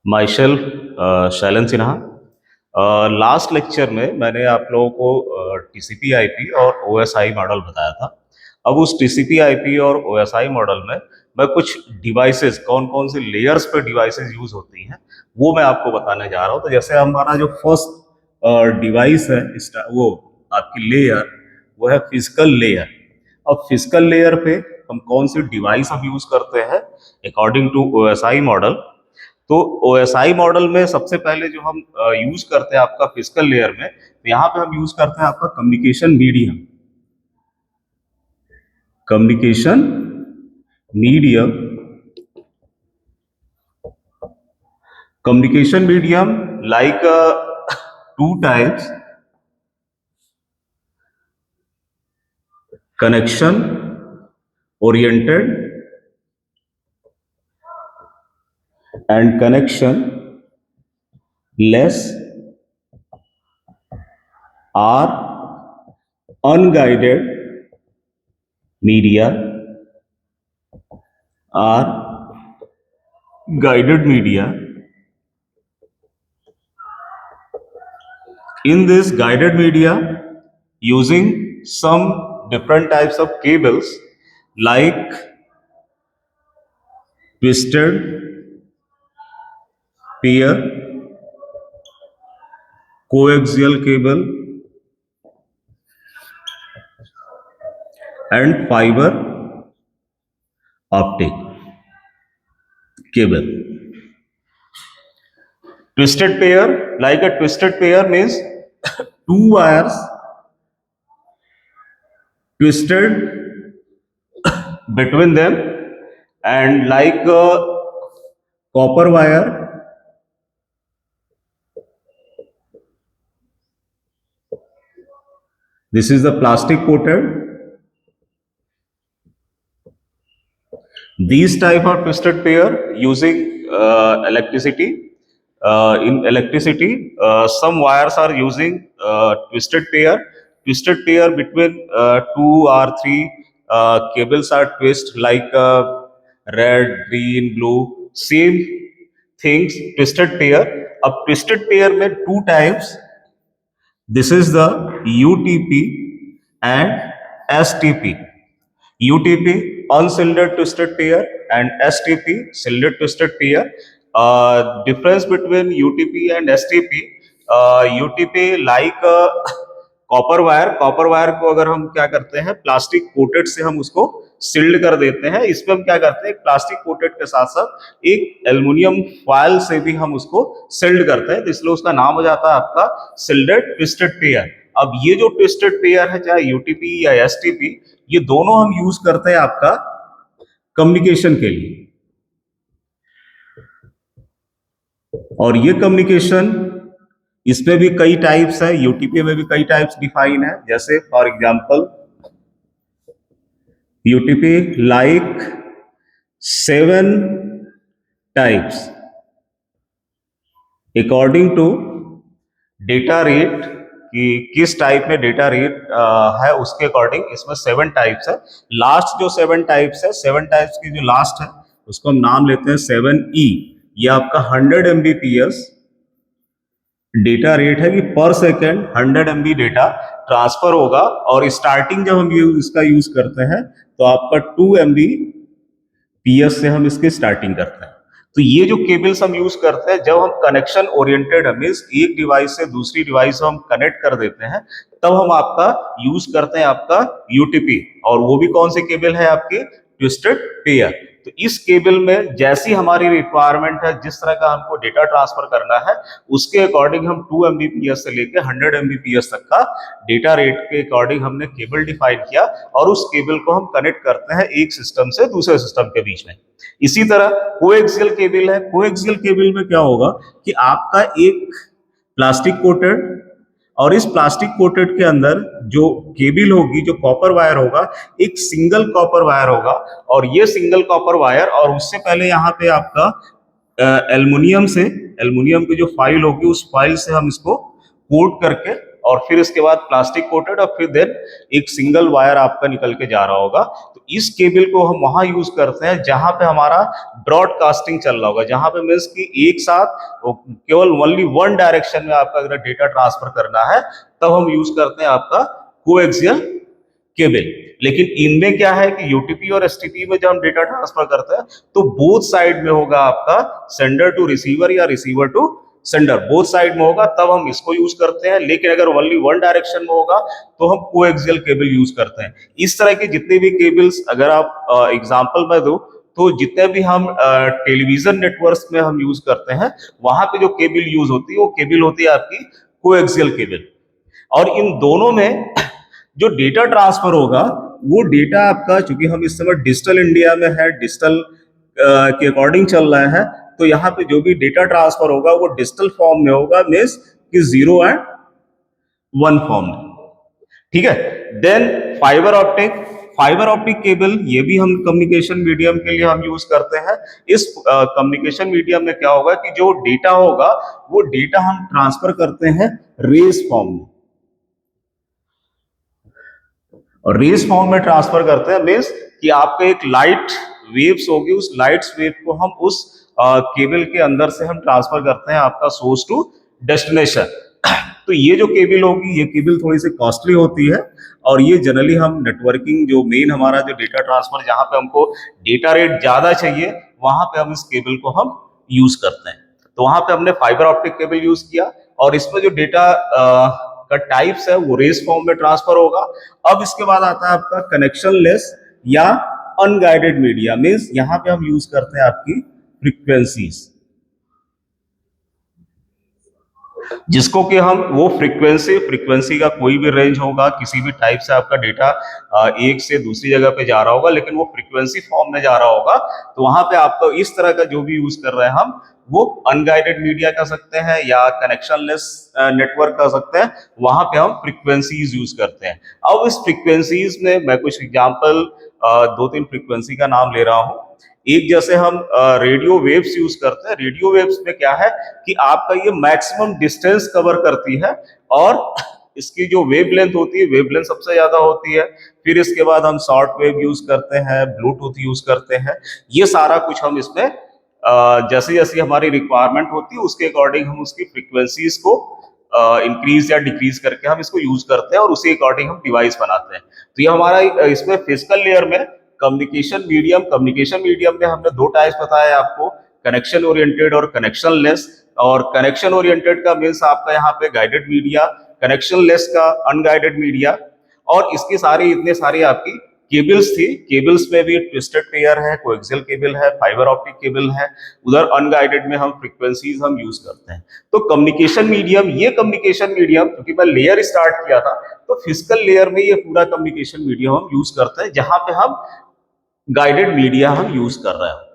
My self Shailene Sinha. Last lecture में मैंने आप लोगों को टीसीपी आईपी और ओएसआई मॉडल बताया था। अब उस टीसीपी आईपी और ओएसआई मॉडल में मैं कुछ डिवाइसेस, कौन कौन से लेयर्स पे डिवाइसेस यूज होती हैं वो मैं आपको बताने जा रहा हूँ। तो जैसे हमारा जो फर्स्ट डिवाइस है वो आपकी लेयर, वो है फिजिकल लेयर। अब फिजिकल लेयर पे हम कौन सी डिवाइस हम यूज करते हैं अकॉर्डिंग टू ओएसआई मॉडल। तो ओएसआई मॉडल में सबसे पहले जो हम यूज करते हैं आपका फिजिकल लेयर में, तो यहाँ पे हम यूज करते हैं आपका communication medium. Communication medium, communication medium like two types, connection oriented and connection less are unguided media are guided media. In this guided media, using some different types of cables like twisted pair, coaxial cable and fiber optic cable. Twisted pair, like a twisted pair means two wires twisted between them, and like a copper wire, this is the plastic coated. These type of twisted pair using electricity. In electricity, some wires are using twisted pair. Twisted pair between two or three cables are twist like red, green, blue. Same things, twisted pair. A twisted pair में two types. This is the UTP and STP. UTP unshielded twisted pair and STP shielded twisted pair. Difference between UTP and STP, UTP like copper wire को अगर हम क्या करते हैं plastic coated से हम उसको सील्ड कर देते हैं। इसमें हम क्या करते हैं प्लास्टिक कोटेड के साथ साथ एक एल्युमिनियम फॉयल से भी हम उसको सील्ड करते हैं, तो इसलिए उसका नाम हो जाता है आपका सील्डेड ट्विस्टेड पेयर। अब ये जो ट्विस्टेड पेयर है चाहे यूटीपी या एसटीपी, ये दोनों हम यूज करते हैं आपका कम्युनिकेशन के लिए। और ये कम्युनिकेशन, इसमें भी कई टाइप्स है, यूटीपी में भी कई टाइप्स डिफाइन है। जैसे for example UTP like 7 types according to data rate, कि किस टाइप में डेटा रेट है उसके अकॉर्डिंग इसमें 7 टाइप्स है। लास्ट जो 7 टाइप्स है, 7 टाइप्स की जो लास्ट है उसको हम नाम लेते हैं 7E। ये आपका 100 Mbps डेटा रेट है कि पर सेकेंड 100 MB डेटा ट्रांसफर होगा। और स्टार्टिंग जब हम इसका यूज करते हैं तो आपका 2 Mbps से हम इसकी स्टार्टिंग करते हैं। तो ये जो केबल्स हम यूज करते हैं जब हम कनेक्शन ओरिएंटेड मींस एक डिवाइस से दूसरी डिवाइस हम कनेक्ट कर देते हैं, तब हम आपका यूज करते हैं आपका यूटीपी। और वो भी कौन से केबल है आपके ट्विस्टेड पेयर। तो इस केबल में जैसी हमारी रिक्वायरमेंट है, जिस तरह का हमको डेटा ट्रांसफर करना है उसके अकॉर्डिंग हम 2 Mbps से लेकर 100 Mbps तक का डेटा रेट के अकॉर्डिंग हमने केबल डिफाइन किया और उस केबल को हम कनेक्ट करते हैं एक सिस्टम से दूसरे सिस्टम के बीच में। इसी तरह कोएक्सियल केबल है। कोएक्सियल केबल में क्या होगा कि आपका एक प्लास्टिक कोटेड, और इस प्लास्टिक कोटेड के अंदर जो केबल होगी, जो कॉपर वायर होगा, एक सिंगल कॉपर वायर होगा। और ये सिंगल कॉपर वायर, और उससे पहले यहाँ पे आपका एल्युमिनियम से, एल्युमिनियम की जो फाइल होगी उस फाइल से हम इसको कोट करके और फिर इसके बाद प्लास्टिक कोटेड, और फिर देन एक सिंगल वायर आपका निकल के जा रहा होगा। तो इस केबल को हम वहां यूज करते हैं जहां पे हमारा ब्रॉडकास्टिंग चल रहा होगा, जहां पे मीन्स कि एक साथ केवल ओनली वन डायरेक्शन में आपका अगर डेटा ट्रांसफर करना है तब हम यूज करते हैं आपका कोएक्सियल केबल। लेकिन इनमें क्या है कि यूटीपी और एसटीपी में जब हम डेटा ट्रांसफर करते हैं तो बोथ साइड में होगा आपका सेंडर टू रिसीवर या receiver to sender, both side में होगा, तब हम इसको यूज करते हैं। लेकिन अगर ओनली वन डायरेक्शन में होगा तो हम कोएक्सियल केबल यूज करते हैं। इस तरह के जितने भी केबल्स अगर आप एग्जांपल में दो तो जितने भी हम टेलीविजन नेटवर्क्स में हम यूज करते हैं वहां पे जो केबल यूज होती है वो केबल होती है आपकी कोएक्सियल केबल। और इन दोनों में जो डेटा ट्रांसफर होगा वो डेटा आपका, चूंकि हम इस समय डिजिटल इंडिया में है, डिजिटल के अकॉर्डिंग चल रहा है, तो यहाँ पे जो भी डेटा ट्रांसफर होगा वो डिजिटल फॉर्म में होगा, मीन्स कि 0 एंड 1 फॉर्म में। ठीक है। देन फाइबर ऑप्टिक केबल, ये भी हम कम्युनिकेशन मीडियम के लिए हम यूज करते हैं। इस कम्युनिकेशन मीडियम में क्या होगा कि जो डेटा होगा वो डेटा हम ट्रांसफर करते हैं रेस फॉर्म में, और रेस फॉर्म में ट्रांसफर करते हैं, मीन्स कि आपका एक लाइट वेव्स होगी, उस लाइट्स वेव को हम उस केबल के अंदर से हम ट्रांसफर करते हैं आपका सोर्स टू डेस्टिनेशन। तो ये जो केबल होगी, ये केबल थोड़ी सी कॉस्टली होती है, और ये जनरली हम नेटवर्किंग, जो मेन हमारा जो डेटा ट्रांसफर, जहां पे हमको डेटा रेट ज्यादा चाहिए वहां पे हम इस केबल को हम यूज करते हैं। तो वहां पे हमने फाइबर ऑप्टिक केबल यूज किया, और इसमें जो डेटा का टाइप्स है वो रेस फॉर्म में ट्रांसफर होगा। अब इसके बाद आता है आपका कनेक्शन लेस या अनगाइडेड मीडिया, मीन्स यहां पे हम यूज करते हैं आपकी फ्रीक्वेंसीज, जिसको कि हम वो फ्रीक्वेंसी का कोई भी रेंज होगा, किसी भी टाइप से आपका डेटा एक से दूसरी जगह पे जा रहा होगा, लेकिन वो फ्रीक्वेंसी फॉर्म में जा रहा होगा, तो वहां पे आपको इस तरह का जो भी यूज कर रहे हैं हम, वो अनगाइडेड मीडिया कह सकते हैं या कनेक्शनलेस नेटवर्क कह सकते हैं, वहां पे हम फ्रीक्वेंसीज यूज करते हैं। अब इस फ्रीक्वेंसीज में मैं कुछ एग्जाम्पल, 2-3 फ्रीक्वेंसी का नाम ले रहा हूं। एक जैसे हम रेडियो वेव्स यूज करते हैं। रेडियो वेव्स में क्या है कि आपका ये मैक्सिमम डिस्टेंस कवर करती है, और इसकी जो वेव लेंथ होती है, वेव लेंथ सबसे ज्यादा होती है। फिर इसके बाद हम शॉर्ट वेव यूज करते हैं, ब्लूटूथ यूज करते हैं। ये सारा कुछ हम इसमें जैसे जैसी हमारी रिक्वायरमेंट होती है उसके अकॉर्डिंग हम उसकी फ्रीक्वेंसीज को इंक्रीज या डिक्रीज करके हम इसको यूज करते हैं, और उसी अकॉर्डिंग हम डिवाइस बनाते हैं। तो ये हमारा इसमें फिजिकल लेयर में कम्युनिकेशन मीडियम में हमने 2 टाइप्स बताए आपको, कनेक्शन ओरिएंटेड और कनेक्शन लेस। और कनेक्शन ओरिएंटेड का मीन्स आपका यहाँ पे गाइडेड मीडिया, कनेक्शन लेस का अनगाइडेड मीडिया। और इसकी सारी इतने सारी आपकी केबल्स थी। केबल्स में भी ट्विस्टेड पेयर है, कोएक्सियल केबल है, फाइबर ऑप्टिक केबल है, उधर अनगाइडेड में हम फ्रीक्वेंसीज हम यूज करते हैं। तो कम्युनिकेशन मीडियम, ये कम्युनिकेशन मीडियम, क्योंकि मैं लेयर स्टार्ट किया था, तो फिजिकल लेयर में ये पूरा कम्युनिकेशन मीडियम हम यूज करते हैं, जहां पे हम गाइडेड मीडिया हम यूज कर रहे हैं।